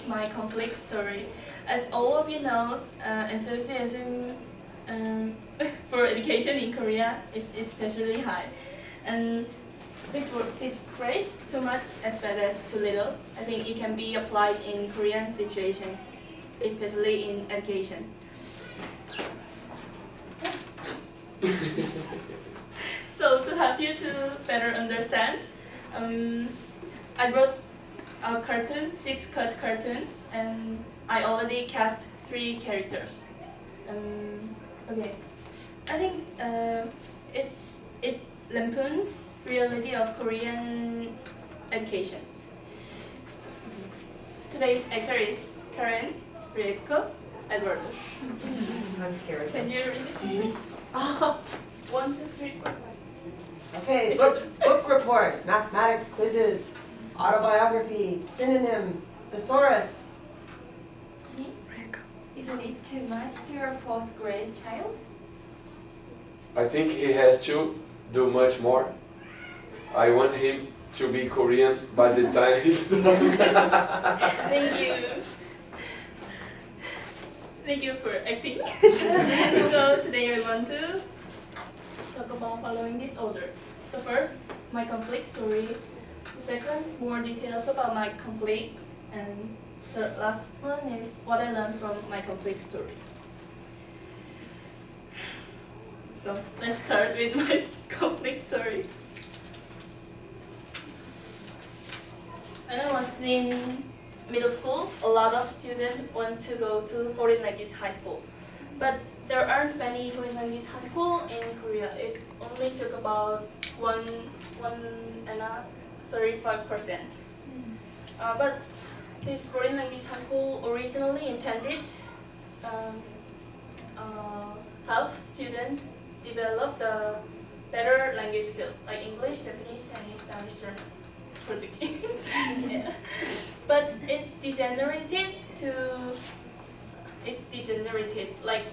is my conflict story. As all of you know, enthusiasm for education in Korea is especially high. And this phrase, too much as bad as too little, I think it can be applied in Korean situation, especially in education. So to help you to better understand, I brought a cartoon, 6-cut cartoon, and I already cast 3 characters. Okay, I think it lampoons reality of Korean education. Today's actor is Karen, Rieko, Eduardo. I'm scared. Can you read it to me? 1, 2, 3, 4, 5. Okay, book report, mathematics quizzes, autobiography, synonym, thesaurus. Isn't it too much for a 4th grade child? I think he has to do much more. I want him to be Korean by the time he's done. Thank you. Thank you for acting. So today I want to talk about following this order. The first, my conflict story. The second, more details about my conflict. And the last one is what I learned from my conflict story. So let's start with my conflict story. When I was in middle school, a lot of students want to go to foreign language high school. But there aren't many foreign language high school in Korea. It only took about 35%. But this foreign language high school originally intended help students develop the better language skill, like English, Japanese, Chinese, Spanish, German, Portuguese. Yeah. But it degenerated. Like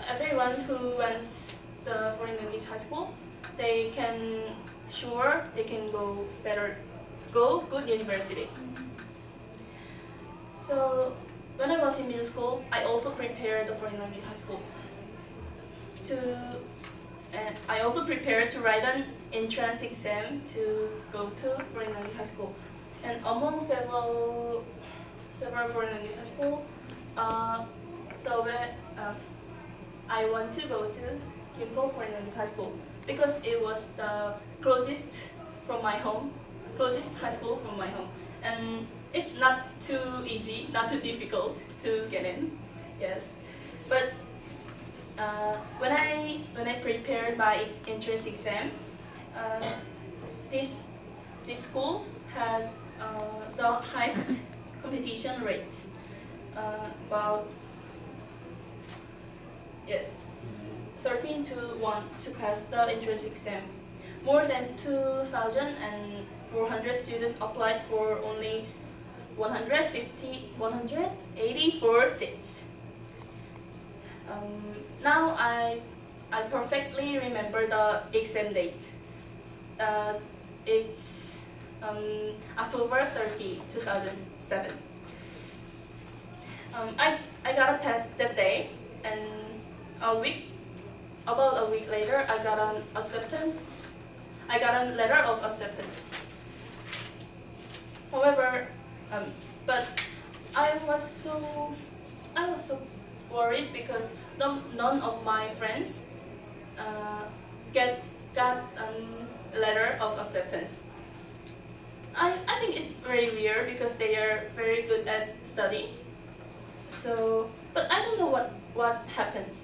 everyone who went the foreign language high school, they can go good university. So when I was in middle school, I also prepared the foreign language high school. I also prepared to write an entrance exam to go to foreign language high school. And among several foreign language high school, I want to go to Gimpo Foreign Language High School because it was the closest high school from my home, and it's not too easy, not too difficult to get in. Yes, but when I prepared my entrance exam, this school had the highest competition rate, about 13-1 to pass the entrance exam. More than 2,400 students applied for only 184 seats. Now I perfectly remember the exam date. It's October 30, 2007. I got a test that day, and about a week later, I got an acceptance. I got a letter of acceptance. However, but I was so worried because none of my friends got a letter of acceptance. I think it's very weird because they are very good at studying. So, but I don't know what happened.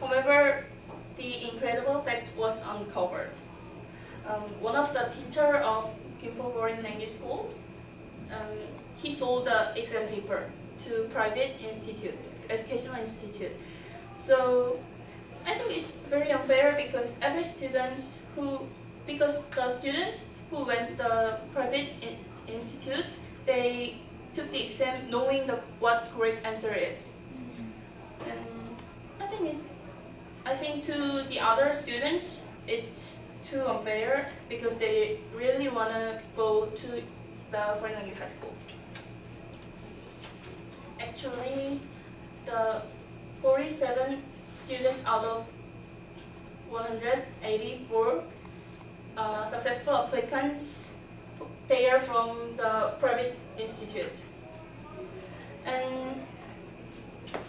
However, the incredible fact was uncovered. One of the teacher of Gimpo Foreign Language School, he sold the exam paper to private educational institute. So I think it's very unfair because the students who went the private institute, they took the exam knowing what correct answer is. And I think to the other students, it's too unfair because they really want to go to the foreign language high school. Actually, the 47 students out of 184 successful applicants, they are from the private institute. And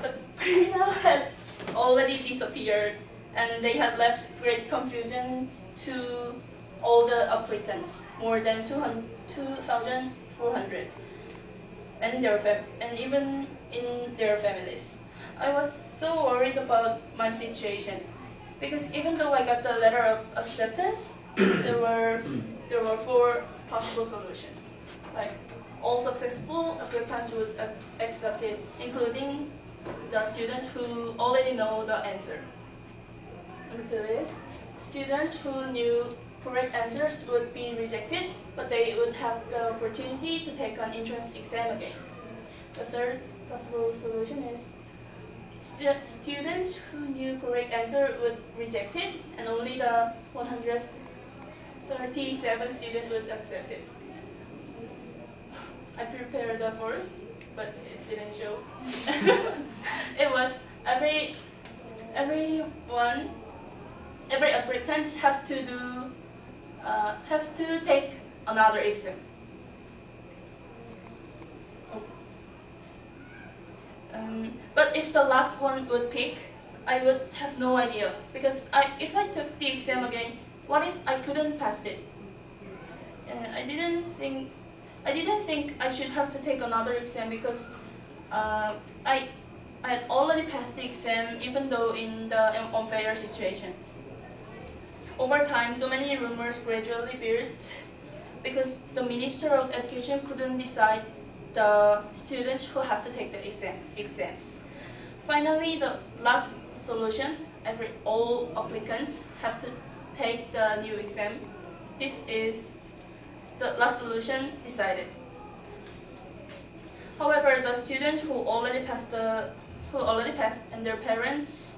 the criminal had already disappeared, and they had left great confusion to all the applicants, more than 2,400, and even in their families. I was so worried about my situation because even though I got the letter of acceptance, there were 4 possible solutions. Like all successful applicants would accept it, including the students who already know the answer. Number 2 is students who knew correct answers would be rejected, but they would have the opportunity to take an entrance exam again. The third possible solution is students who knew correct answer would reject it, and only the 137 students would accept it. I prepared the first, but it didn't show. It was every applicant have to take another exam. But if the last one would pick, I would have no idea because if I took the exam again, what if I couldn't pass it? I didn't think I should have to take another exam because I had already passed the exam, even though in the unfair situation. Over time, so many rumors gradually built because the Minister of Education couldn't decide the students who have to take the exam. Finally, the last solution, all applicants have to take the new exam. This is the last solution decided. However, the students who already passed and their parents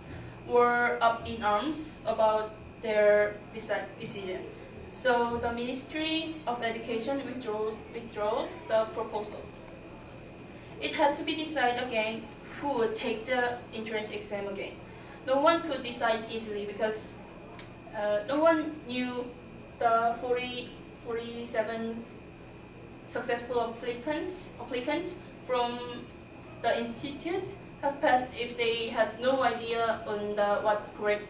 were up in arms about their decision. So the Ministry of Education withdrew the proposal. It had to be decided again who would take the entrance exam again. No one could decide easily because no one knew the 47 successful applicants from the institute have passed if they had no idea on what correct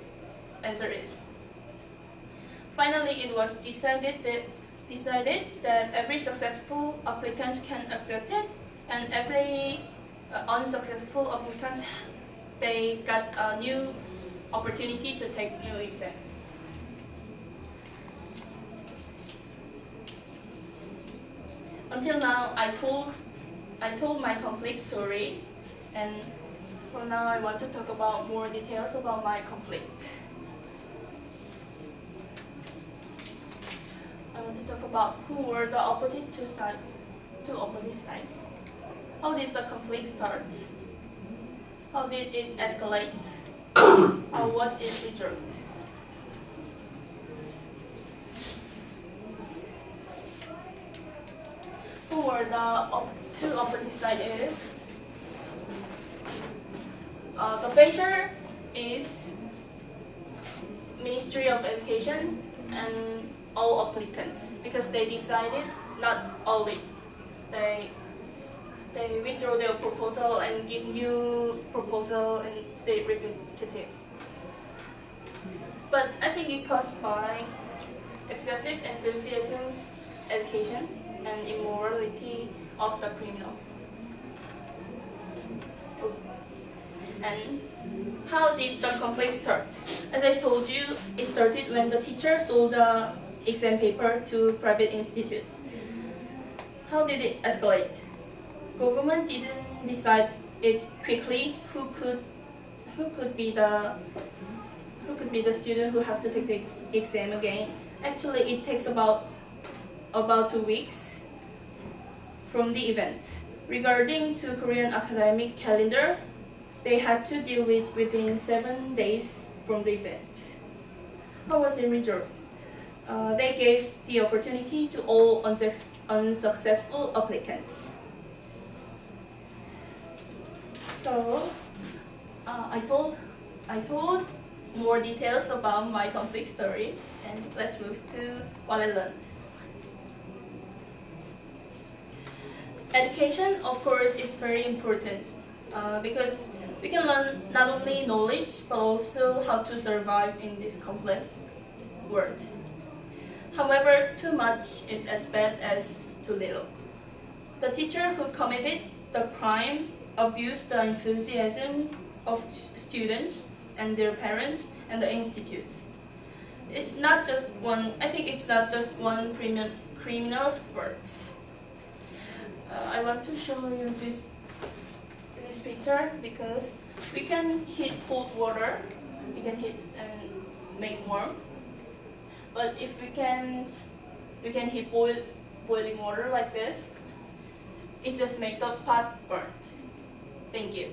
answer is. Finally, it was decided that every successful applicant can accept it, and every unsuccessful applicant, they got a new opportunity to take new exam. Until now, I told my conflict story, and for now I want to talk about more details about my conflict. I want to talk about who were the two opposite sides. How did the conflict start? How did it escalate? How was it resolved? Who were the two opposite sides? The facer is Ministry of Education and all applicants because they decided not only they withdraw their proposal and give new proposal and they repetitive. But I think it caused by excessive enthusiasm, education, and immorality of the criminal. And how did the conflict start? As I told you, it started when the teacher sold the exam paper to private institute. How did it escalate? Government didn't decide it quickly who could be the student who have to take the exam again. Actually, it takes about 2 weeks from the event. Regarding to Korean academic calendar, they had to deal with within 7 days from the event. How was it resolved? they gave the opportunity to all unsuccessful applicants. So I told more details about my conflict story, and let's move to what I learned. Education, of course, is very important because we can learn not only knowledge but also how to survive in this complex world. However, too much is as bad as too little. The teacher who committed the crime abused the enthusiasm of students and their parents and the institute. It's not just one. I think it's not just one criminal's fault. I want to show you this picture because we can heat cold water, we can heat and make warm. But if we can heat boiling water like this, it just makes the pot burn. Thank you.